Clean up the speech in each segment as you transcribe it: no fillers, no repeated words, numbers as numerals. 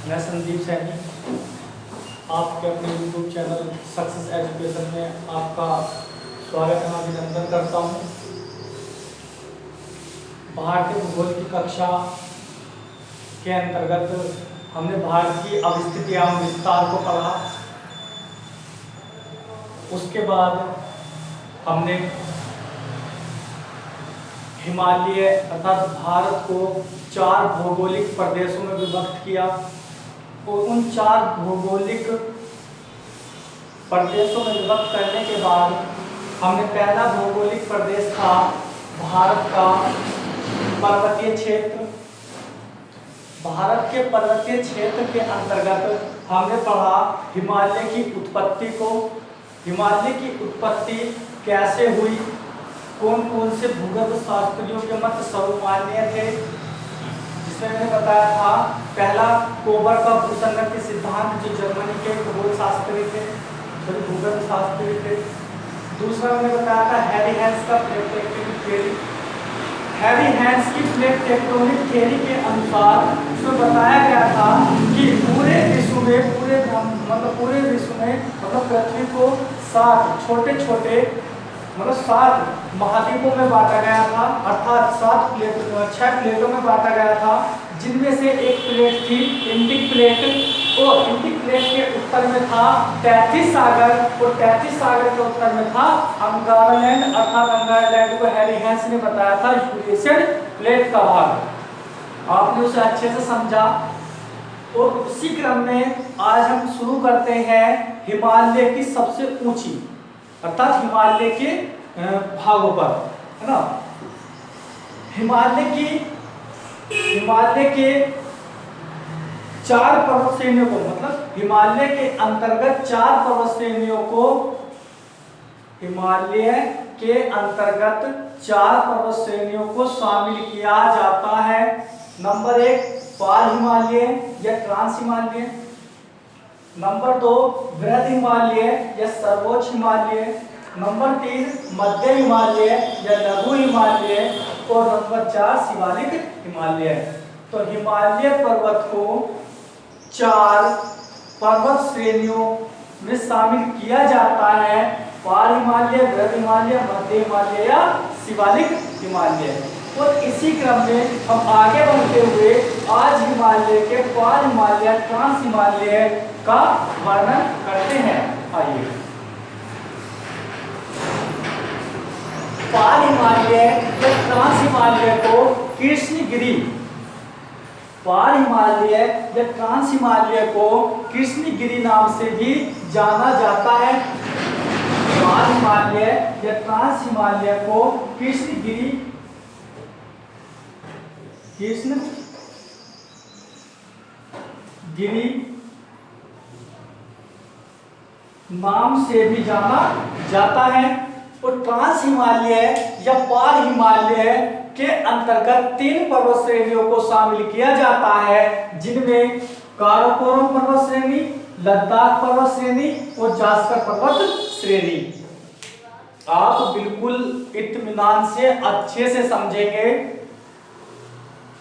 मैं संदीप सैनी आपके अपने यूट्यूब चैनल सक्सेस एजुकेशन में आपका स्वागत एवं अभिनंदन करता हूँ। भारतीय भूगोल की कक्षा के अंतर्गत हमने भारत की अवस्थिति एवं विस्तार को पढ़ा। उसके बाद हमने हिमालय अर्थात भारत को 4 भौगोलिक प्रदेशों में विभक्त किया और उन 4 भौगोलिक प्रदेशों में विभक्त करने के बाद हमने पहला भौगोलिक प्रदेश था भारत का पर्वतीय क्षेत्र। भारत के पर्वतीय क्षेत्र के अंतर्गत हमने पढ़ा हिमालय की उत्पत्ति को, हिमालय की उत्पत्ति कैसे हुई, कौन कौन से भूगर्भ शास्त्रियों के मत सर्वमान्य थे, जिसमें मैंने बताया था पहला कोबर का भूसंगति सिद्धांत जो जर्मनी के खगोल शास्त्री थे, भूगर्भ शास्त्री थे। दूसरा मैंने बताया था हैरी हैंस का plate tectonic theory. Harry Hess की प्लेट टेक्टोनिक थ्योरी के अनुसार उसमें बताया गया था कि पूरे विश्व में पृथ्वी को 7 छोटे छोटे 7 महाद्वीपों में बांटा गया था, अर्थात 6 प्लेटों में बांटा गया था, जिनमें से एक प्लेट थी इंडिक प्लेट और इंडिक प्लेट के उत्तर में था तैथिस सागर और तैथिस सागर के उत्तर में था अंगारालैंड, अर्थात अंगारालैंड को हैरी हैंस ने बताया था यूरेशियन प्लेट का भाग। आपने उसे अच्छे से समझा और उसी क्रम में आज हम शुरू करते हैं हिमालय की सबसे ऊंची अर्थात हिमालय के भागों पर, है ना। हिमालय के 4 पर्वत श्रेणियों को, मतलब हिमालय के अंतर्गत 4 पर्वत श्रेणियों को, हिमालय के अंतर्गत 4 पर्वत श्रेणियों को शामिल किया जाता है। नंबर 1 पाल हिमालय या ट्रांस हिमालय, नंबर 2 वृहद हिमालय या सर्वोच्च हिमालय, नंबर 3 मध्य हिमालय या लघु हिमालय और नंबर 4 शिवालिक हिमालय। तो हिमालय पर्वत को 4 पर्वत श्रेणियों में शामिल किया जाता है, पाल हिमालय, वृहद हिमालय, मध्य हिमालय या शिवालिक हिमालय। और इसी क्रम में हम आगे बढ़ते हुए आज हिमालय के पाल हिमालय, ट्रांस हिमालय का वर्णन करते हैं। आइए, पाल हिमालय या ट्रांस हिमालय को कृष्णगिरी, पाल हिमालय या ट्रांस हिमालय को कृष्णगिरी नाम से भी जाना जाता है। पाल हिमालय या ट्रांस हिमालय को कृष्णगिरी नाम से भी जाना जाता है। और ट्रांस हिमालय या पाल हिमालय के अंतर्गत 3 पर्वत श्रेणियों को शामिल किया जाता है, जिनमें काराकोरम पर्वत श्रेणी, लद्दाख पर्वत श्रेणी और जास्कर पर्वत श्रेणी। आप बिल्कुल इत्मीनान से अच्छे से समझेंगे।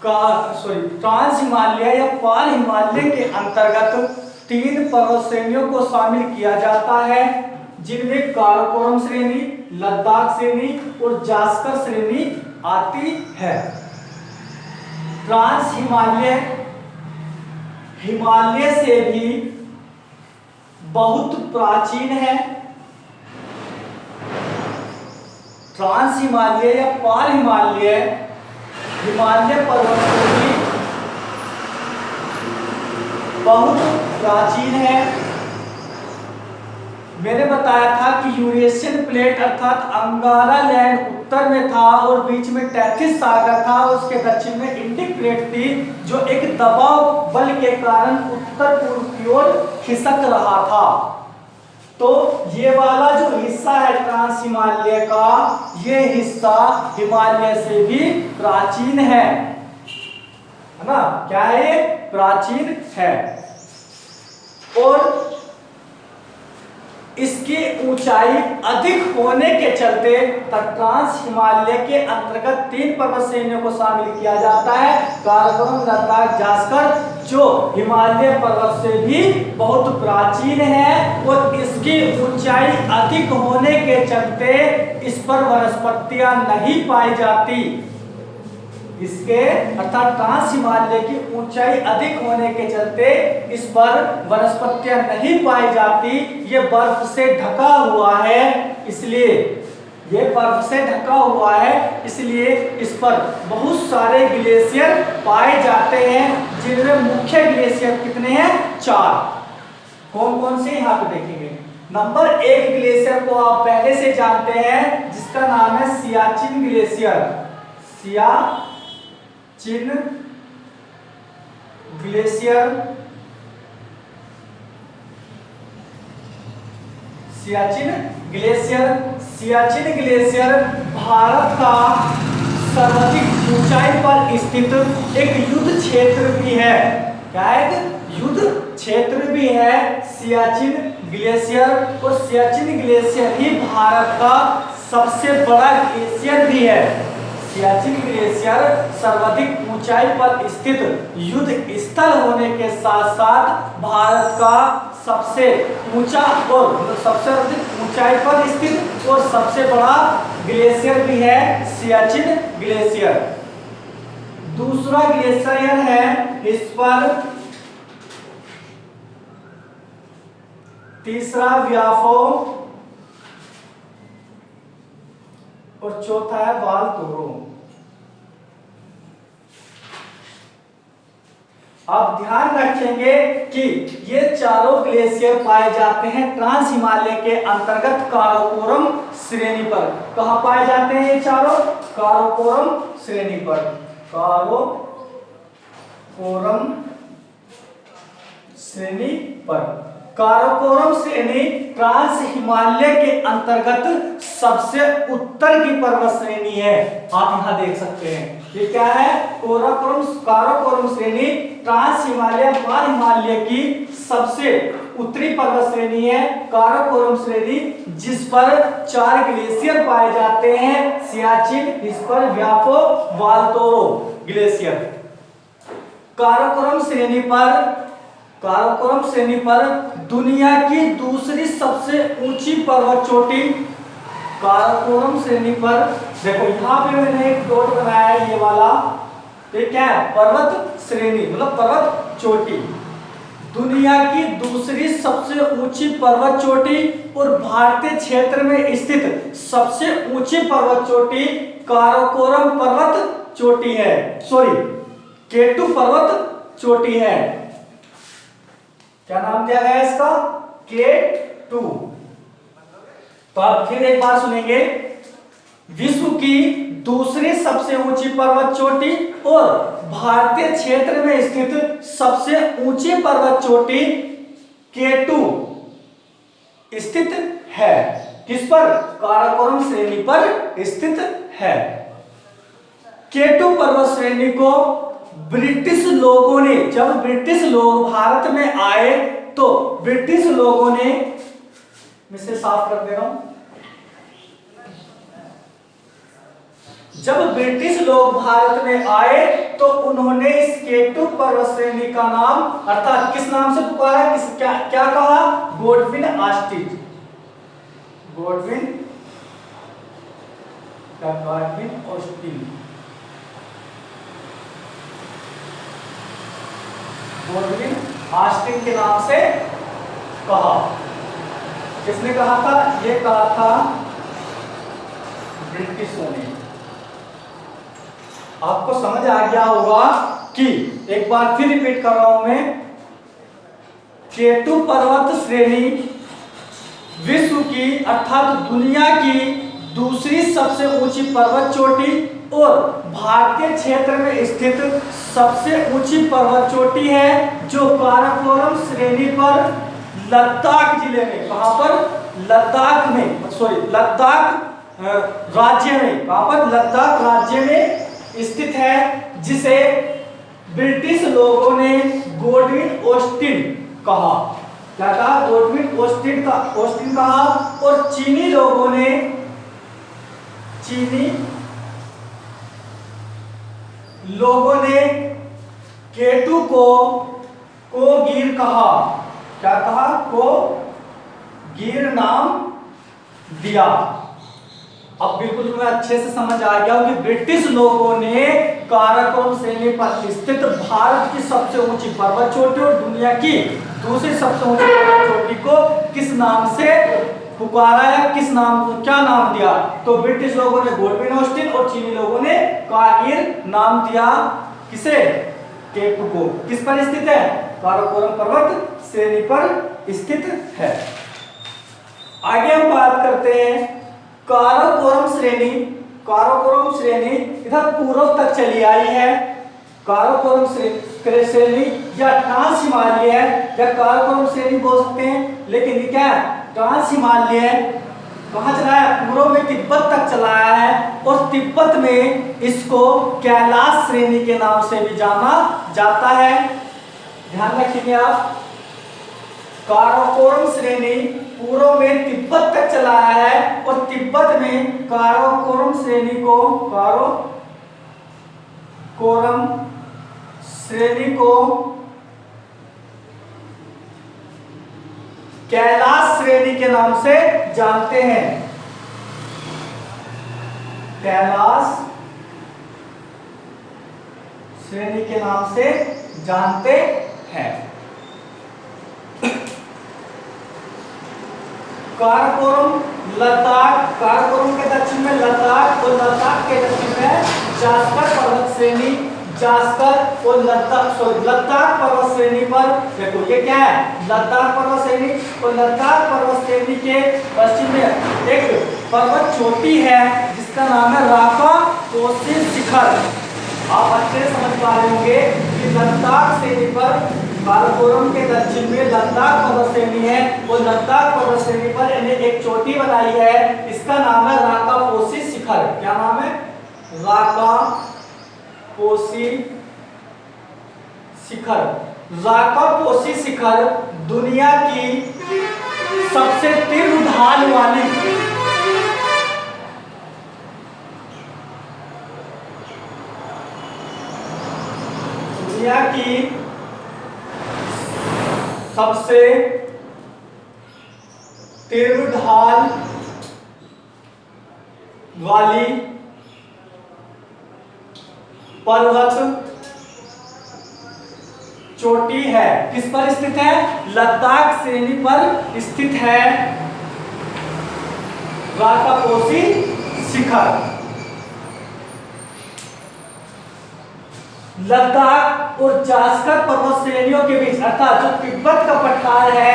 ट्रांस हिमालय या पाल हिमालय के अंतर्गत 3 पर्वत श्रेणियों को शामिल किया जाता है, जिनमें काराकोरम श्रेणी, लद्दाख श्रेणी और जास्कर श्रेणी आती है। ट्रांस हिमालय हिमालय से भी बहुत प्राचीन है। ट्रांस हिमालय या पाल हिमालय हिमालय पर्वत श्रेणी बहुत प्राचीन है। मैंने बताया था कि यूरेशियन प्लेट अर्थात अंगारालैंड उत्तर में था और बीच में तैथिस सागर था, उसके दक्षिण में इंडिक प्लेट थी, जो एक दबाव बल के कारण उत्तर पूर्व की ओर खिसक रहा था। तो ये वाला जो हिस्सा है ट्रांस हिमालय का, ये हिस्सा हिमालय से भी प्राचीन है ना। क्या है ये? प्राचीन है। और इसकी ऊंचाई अधिक होने के चलते ट्रांस हिमालय के अंतर्गत 3 पर्वत श्रेणियों को शामिल किया जाता है, काराकोरम, लद्दाख, जास्कर जो हिमालय पर्वत से भी बहुत प्राचीन है और इसकी ऊंचाई अधिक होने के चलते इस पर वनस्पतियां नहीं पाई जाती। इसके अर्थात ट्रांस हिमालय की ऊंचाई अधिक होने के चलते इस पर वनस्पतियां नहीं पाई जाती। ये बर्फ से ढका हुआ है, इसलिए ये बर्फ से ढका हुआ है, इसलिए इस पर बहुत सारे ग्लेशियर पाए जाते हैं, जिनमें मुख्य ग्लेशियर कितने हैं? 4। कौन कौन से यहाँ पे देखेंगे। नंबर 1 ग्लेशियर को आप पहले से जानते हैं, जिसका नाम है Siachen glacier. Siachen glacier, Siachen glacier. Siachen glacier Bharat का सर्वाधिक ऊंचाई पर स्थित एक युद्ध क्षेत्र भी है। क्या है? युद्ध क्षेत्र भी है सियाचिन ग्लेशियर। और सियाचिन ग्लेशियर ही भारत का सबसे बड़ा ग्लेशियर भी है। सियाचिन ग्लेशियर सर्वाधिक ऊंचाई पर स्थित युद्ध स्थल होने के साथ साथ भारत का सबसे ऊंचा और सबसे अधिक ऊंचाई पर स्थित और सबसे बड़ा ग्लेशियर भी है सियाचिन ग्लेशियर। दूसरा ग्लेशियर है इस पर, तीसरा व्याफो और चौथा है वालतोरो। आप ध्यान रखेंगे कि ये चारों ग्लेशियर पाए जाते हैं ट्रांस हिमालय के अंतर्गत काराकोरम श्रेणी पर। कहां पाए जाते हैं ये चारों? काराकोरम श्रेणी पर। काराकोरम श्रेणी पर। काराकोरम श्रेणी ट्रांस हिमालय के अंतर्गत सबसे उत्तर की पर्वत श्रेणी है। आप यहां देख सकते हैं ये क्या है? काराकोरम श्रेणी ट्रांस हिमालय मान हिमालय की सबसे उत्तरी पर्वत श्रेणी है काराकोरम श्रेणी, जिस पर 4 ग्लेशियर पाए जाते हैं। सियाचिन, इस पर व्याफो, वालतोरो ग्लेशियर। काराकोरम श्रेणी पर दुनिया की दूसरी सबसे ऊंची पर्वत चोटी। काराकोरम श्रेणी पर देखो यहाँ पे मैंने एक डॉट बनाया है, ये वाला, ये क्या है? पर्वत श्रेणी मतलब पर्वत चोटी। दुनिया की दूसरी सबसे ऊंची पर्वत चोटी और भारतीय क्षेत्र में स्थित सबसे ऊंची पर्वत चोटी काराकोरम पर्वत चोटी है। सॉरी, केटू पर्वत चोटी है। क्या नाम दिया गया है इसका? K2। तो आप फिर एक बार सुनेंगे। विश्व की दूसरी सबसे ऊंची पर्वत चोटी और भारतीय क्षेत्र में स्थित सबसे ऊंची पर्वत चोटी K2 स्थित है। किस पर? काराकोरम श्रेणी पर स्थित है। K2 पर्वत श्रेणी को ब्रिटिश लोगों ने, जब ब्रिटिश लोग भारत में आए तो ब्रिटिश लोगों ने, मैं इसे साफ कर दे रहा हूं, जब ब्रिटिश लोग भारत में आए तो उन्होंने इस K2 पर्वत श्रेणी का नाम, अर्थात किस नाम से पुकारा? क्या कहा? Godwin Austen. Godwin Austen. Godwin Austen के नाम से कहा। किसने कहा था? ये कहा था ब्रिटिशों ने। आपको समझ आ गया होगा कि एक बार फिर रिपीट कर रहा हूं मैं। K2 पर्वत श्रेणी विश्व की अर्थात दुनिया की दूसरी सबसे ऊंची पर्वत चोटी और भारतीय क्षेत्र में स्थित सबसे ऊंची पर्वत चोटी है, जो काराकोरम श्रेणी पर लद्दाख जिले में, कहां पर? लद्दाख में, सॉरी लद्दाख राज्य में, कहां पर? लद्दाख राज्य में स्थित है, जिसे ब्रिटिश लोगों ने गॉडविन ऑस्टिन कहा। क्या कहा? गॉडविन ऑस्टिन कहा। और चीनी लोगों ने केटू को कोगीर कहा। क्या कहा? कोगीर नाम दिया। अब बिल्कुल तुम्हें अच्छे से समझ आ गया कि ब्रिटिश लोगों ने काराकोरम श्रेणी पर स्थित भारत की सबसे ऊंची पर्वत चोटी और दुनिया की दूसरी सबसे ऊंची पर्वत चोटी को किस नाम से पुकारा है, किस नाम को क्या नाम दिया? तो ब्रिटिश लोगों ने गोल्डविन ऑस्टिन और चीनी लोगों ने कागीर नाम दिया। किसे? केटू को। किस पर स्थित है? काराकोरम पर्वत श्रेणी पर स्थित है। आगे हम बात करते हैं काराकोरम श्रेणी। काराकोरम श्रेणी इधर पूर्व तक चली आई है। काराकोरम श्रेणी या ट्रांस हिमालय है या काराकोरम श्रेणी बोल सकते हैं, लेकिन ये क्या है? ट्रांस हिमालय है। कहाँ चला है? पूर्व में तिब्बत तक चलाया है और तिब्बत में इसको कैलाश श्रेणी के नाम से भी जाना जाता है। ध्यान रखिए आप, काराकोरम श्रेणी पूर्व में तिब्बत तक चलाया है और तिब्बत में काराकोरम श्रेणी को कैलाश श्रेणी के नाम से जानते हैं। कैलाश श्रेणी के नाम से जानते हैं। काराकोरम लद्दाख, काराकोरम के दक्षिण में लद्दाख और लद्दाख के दक्षिण में जास्कर पर्वत श्रेणी, जास्कर और लद्दाख पर्वत श्रेणी पर देखो ये क्या है? लद्दाख पर्वत श्रेणी और लद्दाख पर्वत श्रेणी के पश्चिम में एक पर्वत चोटी है जिसका नाम है राका पोसी शिखर। आप अच्छे से समझ पा रहे होंगे कि लद्दाख श्रेणी पर काराकोरम के दक्षिण में लद्दाख पर्वत श्रेणी है और लद्दाख पर्वत श्रेणी पर इन्हें एक चोटी बनाई है, इसका नाम है राका पोसी शिखर। क्या नाम है? राका पोसी शिखर। राका पोसी शिखर दुनिया की सबसे तीव्र ढाल वाली दुनिया की सबसे तीव्र ढाल वाली पर्वत चोटी है। किस पर स्थित है? लद्दाख श्रेणी पर स्थित है राका पोसी शिखर। लद्दाख और जास्कर पर्वत श्रेणियों के बीच अर्थात जो तिब्बत का पठार है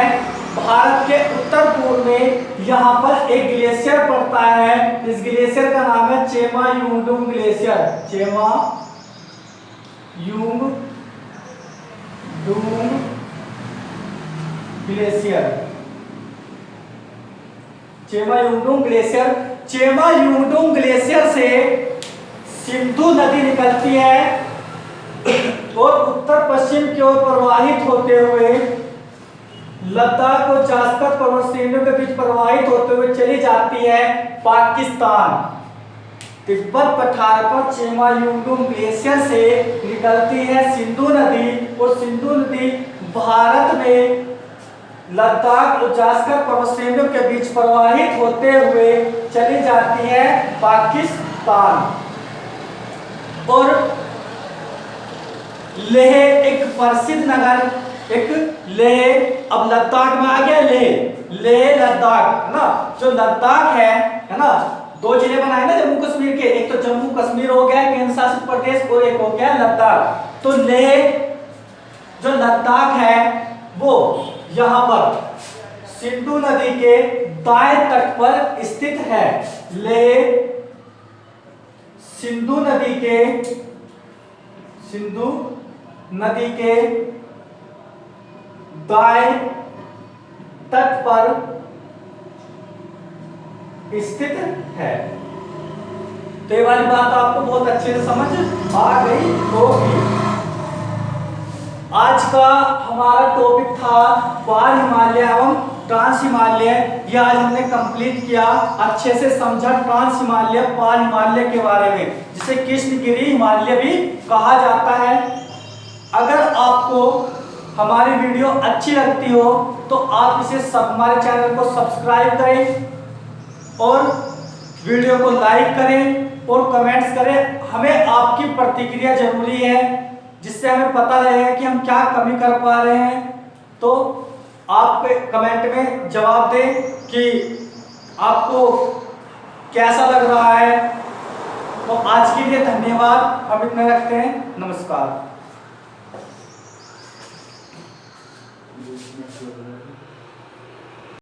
भारत के उत्तर पूर्व में, यहाँ पर एक ग्लेशियर पड़ता है। इस ग्लेशियर का नाम है Chema Yungdung glacier. Chema Yungdung glacier. Chema Yungdung glacier. Chema Yungdung glacier से सिंधु नदी निकलती है और उत्तर पश्चिम की ओर प्रवाहित होते हुए लद्दाख और जास्कर पर्वत श्रेणियों के बीच प्रवाहित होते हुए चली जाती है पाकिस्तान। तिब्बत पठार पर चेमा युंगडुंग ग्लेशियर से निकलती है सिंधु नदी और सिंधु नदी भारत में लद्दाख और जास्कर पर्वत श्रेणियों के बीच प्रवाहित होते हुए चली जाती है पाकिस्तान। और लेह एक प्रसिद्ध नगर, एक लेह, अब लद्दाख में आ गया लेह लद्दाख ना। जो लद्दाख है ना, दो जिले बनाए ना जम्मू कश्मीर के, एक तो जम्मू कश्मीर हो गया केंद्र शासित प्रदेश और एक हो गया लद्दाख। तो लेह जो लद्दाख है वो यहाँ पर सिंधु नदी के दाएं तट पर स्थित है। लेह सिंधु नदी के दाएं तट पर स्थित है। तो ये वाली बात आपको बहुत अच्छे से समझ आ गई होगी। आज का हमारा टॉपिक था पार हिमालय एवं ट्रांस हिमालय। यह आज हमने कंप्लीट किया, अच्छे से समझा ट्रांस हिमालय पार हिमालय के बारे में, जिसे कृष्णगिरी हिमालय भी कहा जाता है। अगर आपको हमारी वीडियो अच्छी लगती हो तो आप इसे हमारे चैनल को सब्सक्राइब करें और वीडियो को लाइक करें और कमेंट्स करें। हमें आपकी प्रतिक्रिया जरूरी है, जिससे हमें पता रहेगा कि हम क्या कमी कर पा रहे हैं। तो आप कमेंट में जवाब दें कि आपको कैसा लग रहा है। तो आज के लिए धन्यवाद, हम इतना रखते हैं। नमस्कार।